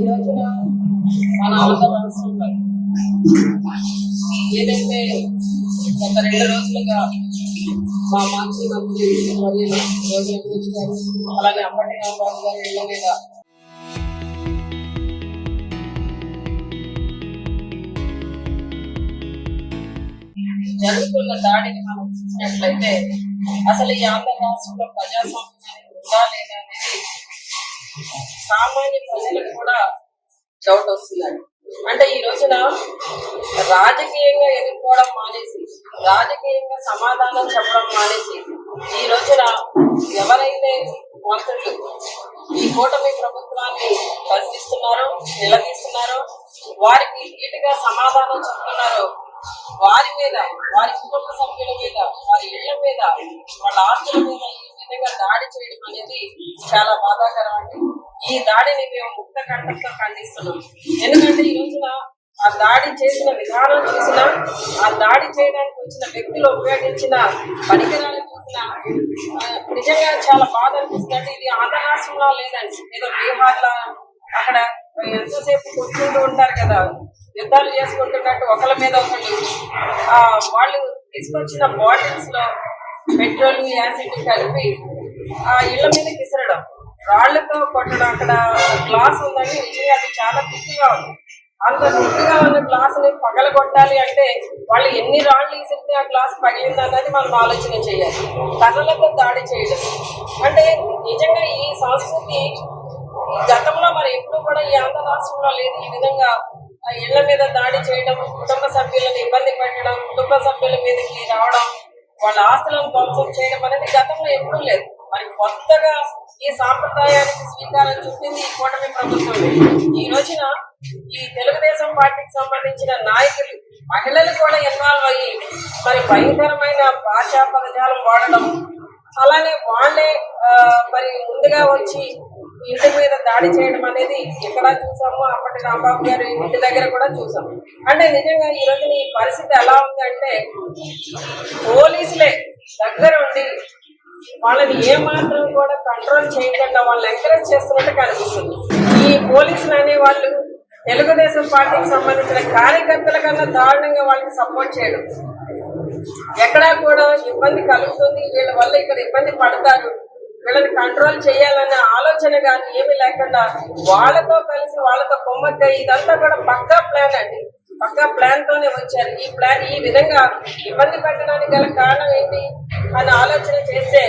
ఈ రోజున మన ఆంధ్ర రాష్ట్రంలో ఏదైతే గత 2 రోజులుగా మా మాజీ మంత్రి యోగి రమేష్ గారు అలానే అంబటి రాంబాబు గారి ఇళ్ల మీద జరుగుతున్న దాడిని మనం చూసినట్లయితే అసలు ఈ ఆంధ్ర రాష్ట్రంలో ప్రజాస్వామ్యం ఉందా లేదా అనేది సామాన్య ప్రజలకు కూడా డౌట్ వస్తున్నారు. అంటే ఈ రోజున రాజకీయంగా ఎదుర్కోవడం మానేసి, రాజకీయంగా సమాధానం చెప్పడం మానేసి, ఈ రోజున ఎవరైతే మంత్రులు ఈ కూటమి ప్రభుత్వాన్ని ప్రశ్నిస్తున్నారో, నిలదీస్తున్నారో, వారికి నీటిగా సమాధానం చెప్తున్నారో, వారి మీద, వారి కుటుంబ సభ్యుల మీద, వారి ఇళ్ల మీద, వాళ్ళ ఆస్తుల మీద ఈ విధంగా దాడి చేయడం అనేది చాలా బాధాకరం అండి. ఈ దాడిని మేము ముక్త కంఠంతో ఖండిస్తున్నాం. ఎందుకంటే ఈ రోజున ఆ దాడి చేసిన విధానం చూసినా, ఆ దాడి చేయడానికి వచ్చిన వ్యక్తులు ఉపయోగించిన పరికరాలు చూసినా నిజంగా చాలా బాధ అనిపిస్తుంది. ఇది ఆంధ్ర రాష్ట్రంలో లేదండి, ఏదో బీహార్లో అక్కడ ఎంతసేపు కొట్టుకుంటూ ఉంటారు కదా, యుద్ధాలు చేసుకుంటున్నట్టు ఒకళ్ళ మీద ఒకళ్ళు వాళ్ళు తీసుకొచ్చిన బాటిల్స్ లో పెట్రోల్, యాసిడ్ కలిపి ఆ ఇళ్ల మీద విసరడం, రాళ్లతో కొట్టడం. అక్కడ గ్లాస్ ఉందని నిజంగా అది చాలా తిక్కుగా ఉంది. అంత తిక్కుగా ఉన్న గ్లాస్ ని పగలగొట్టాలి అంటే వాళ్ళు ఎన్ని రాళ్లు విసిరితే ఆ గ్లాస్ పగిలింది అన్నది మనం ఆలోచన చేయాలి. కర్రలతో దాడి చేయడం అంటే నిజంగా ఈ సంస్కృతి గతంలో మరి ఎప్పుడు కూడా ఈ ఆంధ్ర రాష్ట్రంలో లేదు. ఈ విధంగా ఇళ్ల మీద దాడి చేయడం, కుటుంబ సభ్యులను ఇబ్బంది పెట్టడం, కుటుంబ సభ్యుల మీదకి రావడం, వాళ్ళ ఆస్తులను ధ్వంసం చేయడం అనేది గతంలో ఎప్పుడూ లేదు. మరి కొత్తగా ఈ సాంప్రదాయానికి శ్రీకారం చుట్టింది ఈ కూటమి ప్రభుత్వం. ఈ రోజున ఈ తెలుగుదేశం పార్టీకి సంబంధించిన నాయకులు, మహిళలు కూడా ఇన్వాల్వ్ అయ్యి మరి భయంకరమైన భాషా పదజాలం వాడడం, అలానే వాళ్ళే మరి ముందుగా వచ్చి ఇంటి మీద దాడి చేయడం అనేది ఎక్కడా చూసాము. అప్పటి రాంబాబు గారు ఇంటి దగ్గర కూడా చూసాం. అంటే నిజంగా ఈ రోజున ఈ పరిస్థితి ఎలా ఉంది అంటే పోలీసులే దగ్గర ఉండి వాళ్ళని ఏమాత్రం కూడా కంట్రోల్ చేయకుండా వాళ్ళని ఎంకరేజ్ చేస్తున్నట్టు కనిపిస్తుంది. ఈ పోలీసులు అనే వాళ్ళు తెలుగుదేశం పార్టీకి సంబంధించిన కార్యకర్తల కన్నా దారుణంగా వాళ్ళకి సపోర్ట్ చేయడం, ఎక్కడా కూడా ఇబ్బంది కలుగుతుంది, వీళ్ళ వల్ల ఇక్కడ ఇబ్బంది పడతారు, వీళ్ళని కంట్రోల్ చేయాలనే ఆలోచన కానీ ఏమీ లేకుండా వాళ్ళతో కలిసి వాళ్ళతో కొమ్మక్క ఇదంతా కూడా పక్కా ప్లాన్ అండి. పక్కా ప్లాన్ తోనే వచ్చారు. ఈ ప్లాన్ ఈ విధంగా ఇబ్బంది పెట్టడానికి గల కారణం ఏంటి అని ఆలోచన చేస్తే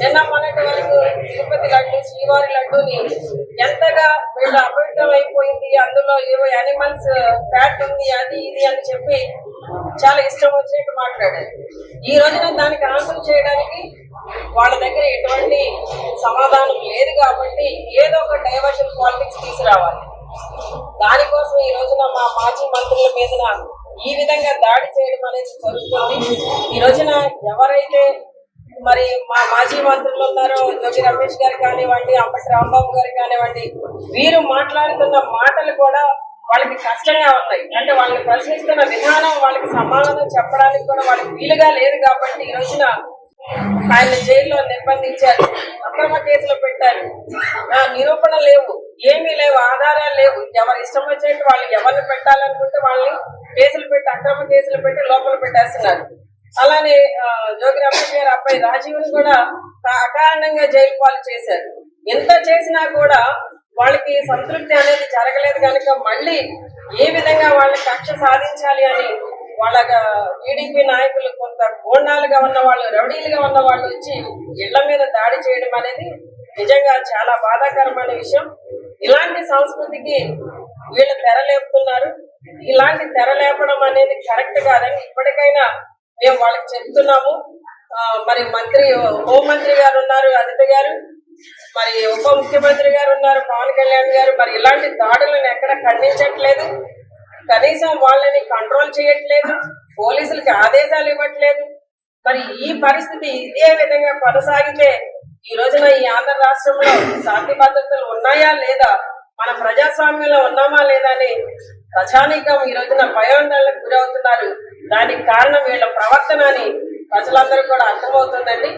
నిన్న మొన్నటి వరకు తిరుపతి లడ్డు, శ్రీవారి లడ్డూని ఎంతగా వీళ్ళు అపవిత్రం అయిపోయింది, అందులో ఏవో యానిమల్స్ ఫ్యాట్ ఉంది, అది ఇది అని చెప్పి చాలా ఇష్టం వచ్చినట్టు మాట్లాడారు. ఈ రోజున దానికి ఆన్సర్ చేయడానికి వాళ్ళ దగ్గర ఎటువంటి సమాధానం లేదు కాబట్టి ఏదో ఒక డైవర్షన్ పాలిటిక్స్ తీసుకురావాలి. దానికోసం ఈ రోజున మా మాజీ మంత్రుల మీద ఈ విధంగా దాడి చేయడం అనేది జరుగుతుంది. ఈ రోజున ఎవరైతే మరి మా మాజీ మంత్రులు ఉన్నారో, యోగి రమేష్ గారు కానివ్వండి, అంబటి రాంబాబు గారు కానివ్వండి, వీరు మాట్లాడుతున్న మాటలు కూడా వాళ్ళకి కష్టంగా ఉన్నాయి. అంటే వాళ్ళని ప్రశ్నిస్తున్న విధానం, వాళ్ళకి సమాధానం చెప్పడానికి కూడా వాళ్ళకి వీలుగా లేదు. కాబట్టి ఈ రోజున ఆయన జైల్లో నిర్బంధించారు, అక్రమ కేసులు పెట్టారు, నిరూపణ లేవు, ఏమీ లేవు, ఆధారాలు లేవు. ఎవరు ఇష్టం వచ్చేట్టు వాళ్ళు ఎవరిని పెట్టాలనుకుంటే వాళ్ళని కేసులు పెట్టి, అక్రమ కేసులు పెట్టి లోపల పెట్టేస్తున్నారు. అలానే యోగి రమేష్ గారి అబ్బాయి రాజీవ్ని కూడా అకారణంగా జైలు పాలు చేశారు. ఎంత చేసినా కూడా వాళ్ళకి సంతృప్తి అనేది జరగలేదు కనుక మళ్ళీ ఏ విధంగా వాళ్ళని కక్ష సాధించాలి అని వాళ్ళ టీడీపీ నాయకులు, కొంత గోండాలుగా ఉన్న వాళ్ళు, రౌడీలుగా ఉన్న వాళ్ళు వచ్చి ఇళ్ల మీద దాడి చేయడం అనేది నిజంగా చాలా బాధాకరమైన విషయం. ఇలాంటి సంస్కృతికి వీళ్ళు తెరలేపుతున్నారు. ఇలాంటి తెరలేపడం అనేది కరెక్ట్ కాదని ఇప్పటికైనా మేము వాళ్ళకి చెప్తున్నాము. మరి హోంమంత్రి గారు ఉన్నారు అదితి గారు, మరి ఉప ముఖ్యమంత్రి గారు ఉన్నారు పవన్ కళ్యాణ్ గారు, మరి ఇలాంటి దాడులను ఎక్కడ ఖండించట్లేదు, కనీసం వాళ్ళని కంట్రోల్ చేయట్లేదు, పోలీసులకి ఆదేశాలు ఇవ్వట్లేదు. మరి ఈ పరిస్థితి ఇదే విధంగా కొనసాగితే ఈ రోజున ఈ ఆంధ్ర రాష్ట్రంలో శాంతి భద్రతలు ఉన్నాయా లేదా, మన ప్రజాస్వామ్యంలో ఉన్నామా లేదా అని ప్రజానీకం ఈ రోజున భయాందోళనకు గురవుతున్నారు. దానికి కారణం వీళ్ళ ప్రవర్తన అని ప్రజలందరూ కూడా అర్థమవుతుందండి.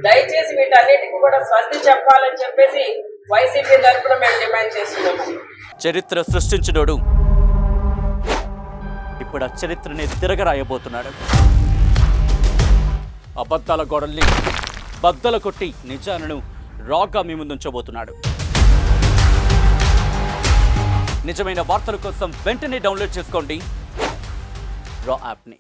దయచేసి వీటన్నిటికీ కూడా స్వస్తి చెప్పాలని చెప్పేసి వైసీపీ తరపున మేము డిమాండ్ చేస్తున్నామని. చరిత్ర సృష్టించినోడు ఇప్పుడు ఆ చరిత్రని తిరగరాయబోతున్నాడు. అబద్ధాల గోడల్ని బద్దలు కొట్టి నిజాలను రాగా మీ ముందుంచబోతున్నాడు. నిజమైన వార్తల కోసం వెంటనే డౌన్లోడ్ చేసుకోండి రా యాప్ని.